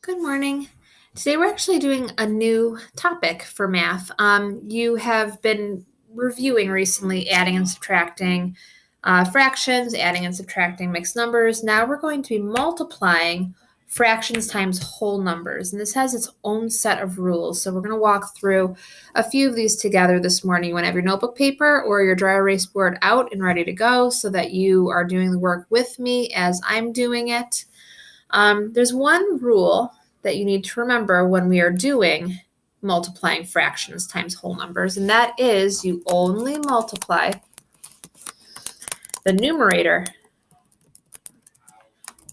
Good morning. Today we're actually doing a new topic for math. You have been reviewing recently adding and subtracting fractions, adding and subtracting mixed numbers. Now we're going to be multiplying fractions times whole numbers, and this has its own set of rules. So we're going to walk through a few of these together this morning. You want to have your notebook paper or your dry erase board out and ready to go so that you are doing the work with me as I'm doing it. There's one rule that you need to remember when we are doing multiplying fractions times whole numbers, and that is you only multiply the numerator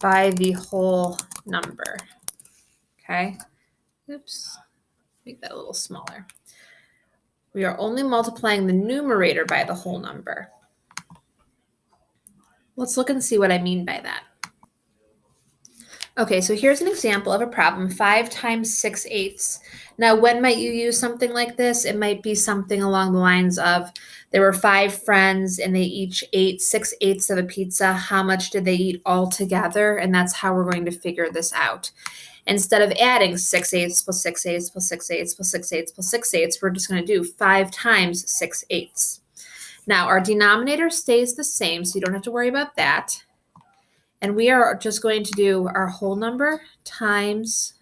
by the whole number. Okay? Oops. Make that a little smaller. We are only multiplying the numerator by the whole number. Let's look and see what I mean by that. Okay, so here's an example of a problem, 5 times 6/8. Now, when might you use something like this? It might be something along the lines of, there were 5 friends and they each ate 6/8 of a pizza. How much did they eat all together? And that's how we're going to figure this out. Instead of adding 6/8 plus 6/8 plus 6/8 plus 6/8 plus 6/8, we're just going to do 5 times 6/8. Now, our denominator stays the same, so you don't have to worry about that. And we are just going to do our whole number times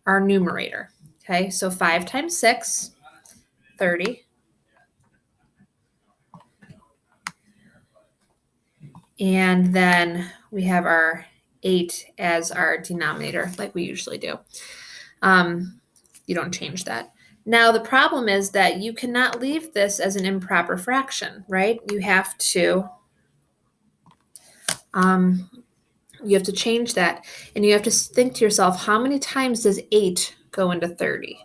our numerator. Okay, so 5 times 6, 30. And then we have our 8 as our denominator, like we usually do. You don't change that. Now, the problem is that you cannot leave this as an improper fraction, right? You have to change that, and you have to think to yourself, how many times does 8 go into 30?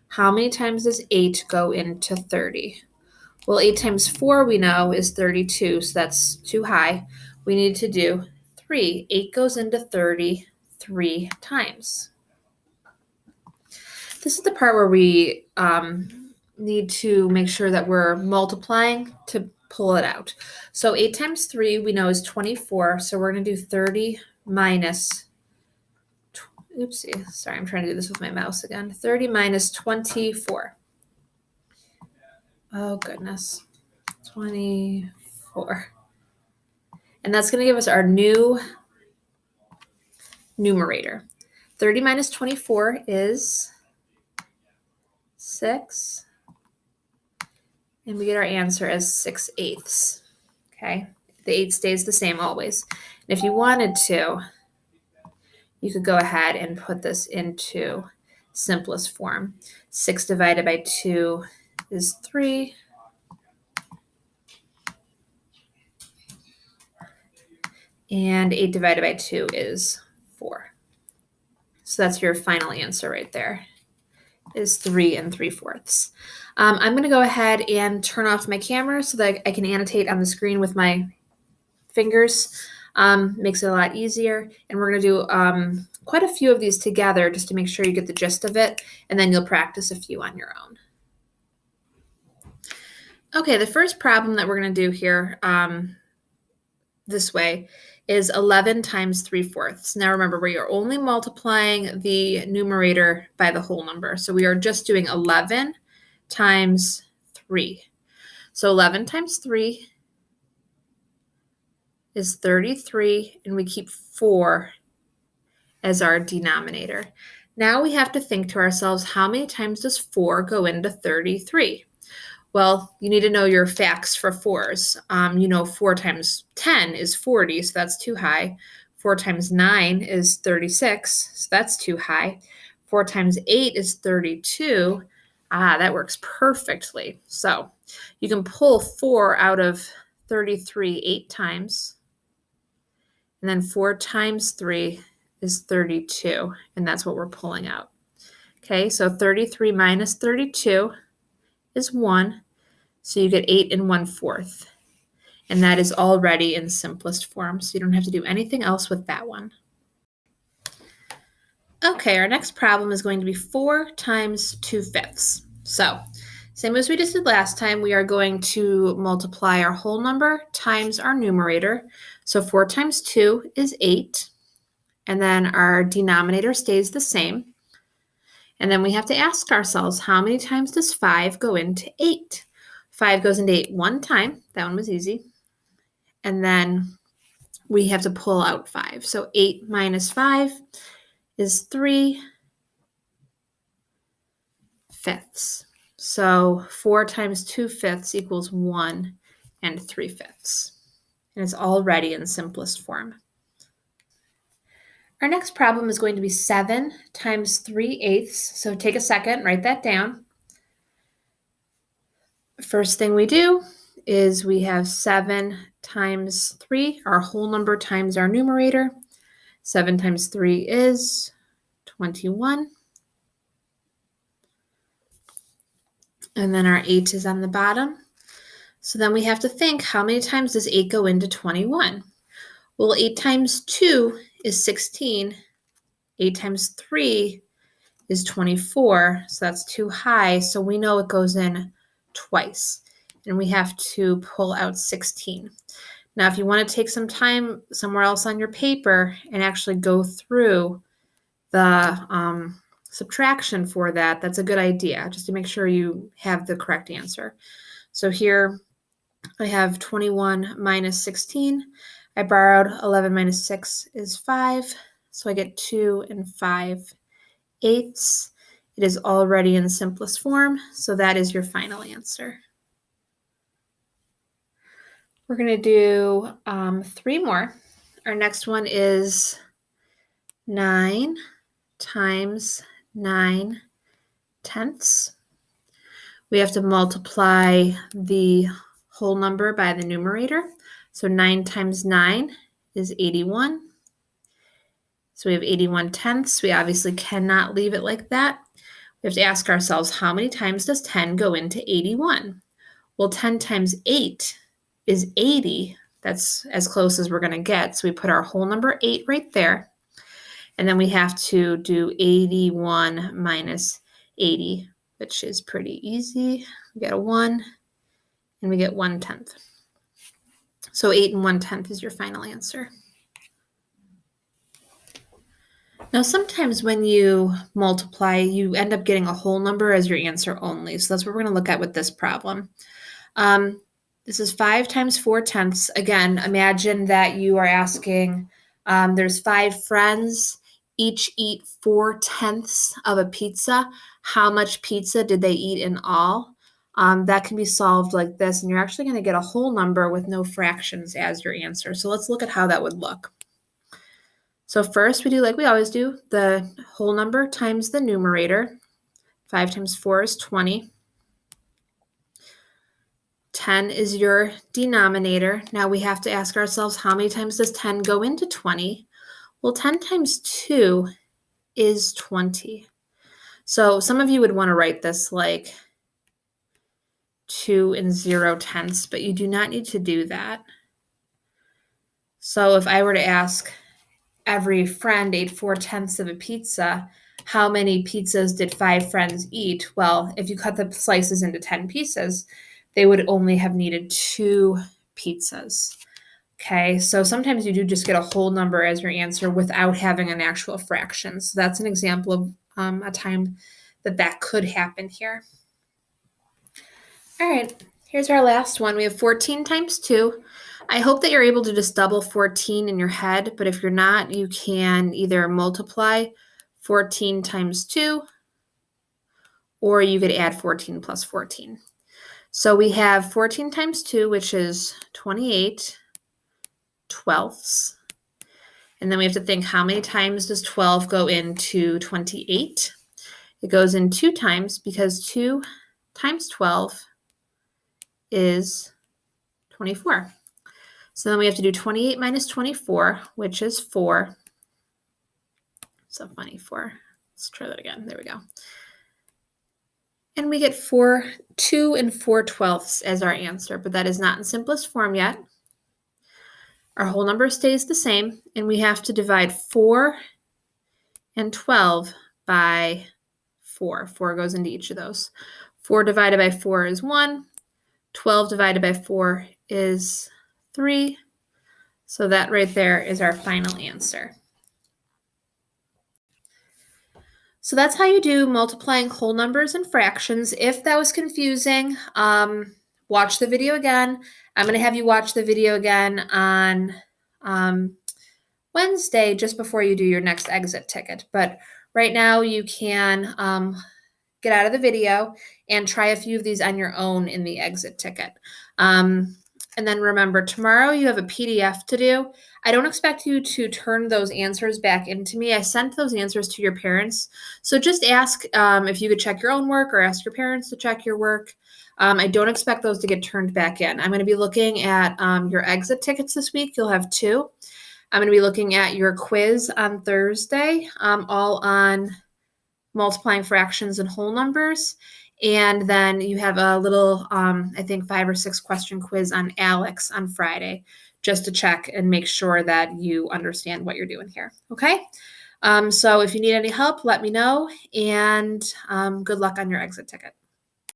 How many times does 8 go into 30? Well, 8 times 4 we know is 32, so that's too high. We need to do 3. 8 goes into 30 3 times. This is the part where we need to make sure that we're multiplying to pull it out. So 8 times 3 we know is 24, so we're going to do 30 minus, oopsie, sorry, I'm trying to do this with my mouse again. 30 minus 24. Oh, goodness. 24. And that's going to give us our new numerator. 30 minus 24 is 6. And we get our answer as 6/8. Okay? The 8 stays the same always. And if you wanted to, you could go ahead and put this into simplest form. 6 divided by 2 is 3. And 8 divided by 2 is 4. So that's your final answer right there, is 3 3/4. I'm going to go ahead and turn off my camera so that I can annotate on the screen with my fingers. Makes it a lot easier. And we're going to do quite a few of these together just to make sure you get the gist of it, and then you'll practice a few on your own. Okay, the first problem that we're going to do here this way is 11 times 3/4. Now remember, we are only multiplying the numerator by the whole number. So we are just doing 11 times 3. So 11 times 3 is 33, and we keep 4 as our denominator. Now we have to think to ourselves, how many times does 4 go into 33? Well, you need to know your facts for 4s. 4 times 10 is 40, so that's too high. 4 times 9 is 36, so that's too high. 4 times 8 is 32. That works perfectly. So you can pull 4 out of 33 8 times. And then 4 times 3 is 32, and that's what we're pulling out. Okay, so 33 minus 32 is 1. So you get 8 1/4. And that is already in simplest form, so you don't have to do anything else with that one. Okay, our next problem is going to be 4 times 2/5. So, same as we just did last time, we are going to multiply our whole number times our numerator. So 4 times 2 is 8. and then our denominator stays the same. And then we have to ask ourselves, how many times does 5 go into 8? 5 goes into 8 one time. That one was easy. And then we have to pull out 5. So 8 minus 5 is 3 fifths. So 4 times 2 fifths equals 1 and 3 fifths. And it's already in simplest form. Our next problem is going to be 7 times 3 eighths. So take a second, write that down. First thing we do is we have 7 times 3, our whole number times our numerator. 7 times 3 is 21. And then our 8 is on the bottom. So then we have to think, how many times does 8 go into 21? Well, 8 times 2 is 16. 8 times 3 is 24. So that's too high. So we know it goes in twice. And we have to pull out 16. Now, if you want to take some time somewhere else on your paper and actually go through the subtraction for that, that's a good idea, just to make sure you have the correct answer. So here I have 21 minus 16. I borrowed 11 minus 6 is 5. So I get 2 and 5 eighths. It is already in the simplest form. So that is your final answer. We're going to do 3 more. Our next one is 9 times 9 tenths. We have to multiply the whole number by the numerator. So 9 times 9 is 81. So we have 81 tenths. We obviously cannot leave it like that. We have to ask ourselves, how many times does 10 go into 81? Well, 10 times 8 is 80. That's as close as we're going to get. So we put our whole number 8 right there. And then we have to do 81 minus 80, which is pretty easy. We get a 1, and we get 1/10. So 8 and 1/10 is your final answer. Now, sometimes when you multiply, you end up getting a whole number as your answer only. So that's what we're going to look at with this problem. This is 5 times 4 tenths. Again, imagine that you are asking, there's 5 friends, each eat 4 tenths of a pizza. How much pizza did they eat in all? That can be solved like this, and you're actually going to get a whole number with no fractions as your answer. So let's look at how that would look. So first we do like we always do, the whole number times the numerator. 5 times 4 is 20. 10 is your denominator. Now we have to ask ourselves, how many times does 10 go into 20? Well, 10 times 2 is 20. So some of you would want to write this like 2 and 0 tenths, but you do not need to do that. So if I were to ask, every friend ate 4 tenths of a pizza, how many pizzas did 5 friends eat? Well, if you cut the slices into 10 pieces, they would only have needed 2 pizzas. Okay, so sometimes you do just get a whole number as your answer without having an actual fraction. So that's an example of a time that could happen here. All right, here's our last one. We have 14 times 2. I hope that you're able to just double 14 in your head, but if you're not, you can either multiply 14 times 2, or you could add 14 plus 14. So we have 14 times 2, which is 28 twelfths. And then we have to think, how many times does 12 go into 28? It goes in 2 times, because 2 times 12 is 24. So then we have to do 28 minus 24, which is 4. So funny, 4. Let's try that again. There we go. And we get 2 and 4 twelfths as our answer, but that is not in simplest form yet. Our whole number stays the same, and we have to divide 4 and 12 by 4. 4 goes into each of those. 4 divided by 4 is 1. 12 divided by 4 is 3. So that right there is our final answer. So that's how you do multiplying whole numbers and fractions. If that was confusing, watch the video again. I'm going to have you watch the video again on um, Wednesday, just before you do your next exit ticket. But right now, you can get out of the video and try a few of these on your own in the exit ticket. And then remember, tomorrow you have a PDF to do. I don't expect you to turn those answers back into me. I sent those answers to your parents. So just ask if you could check your own work or ask your parents to check your work. I don't expect those to get turned back in. I'm going to be looking at your exit tickets this week. You'll have 2. I'm going to be looking at your quiz on Thursday, all on multiplying fractions and whole numbers. And then you have a little, I think, 5 or 6 question quiz on ALEKS on Friday, just to check and make sure that you understand what you're doing here. Okay? So if you need any help, let me know, and good luck on your exit ticket.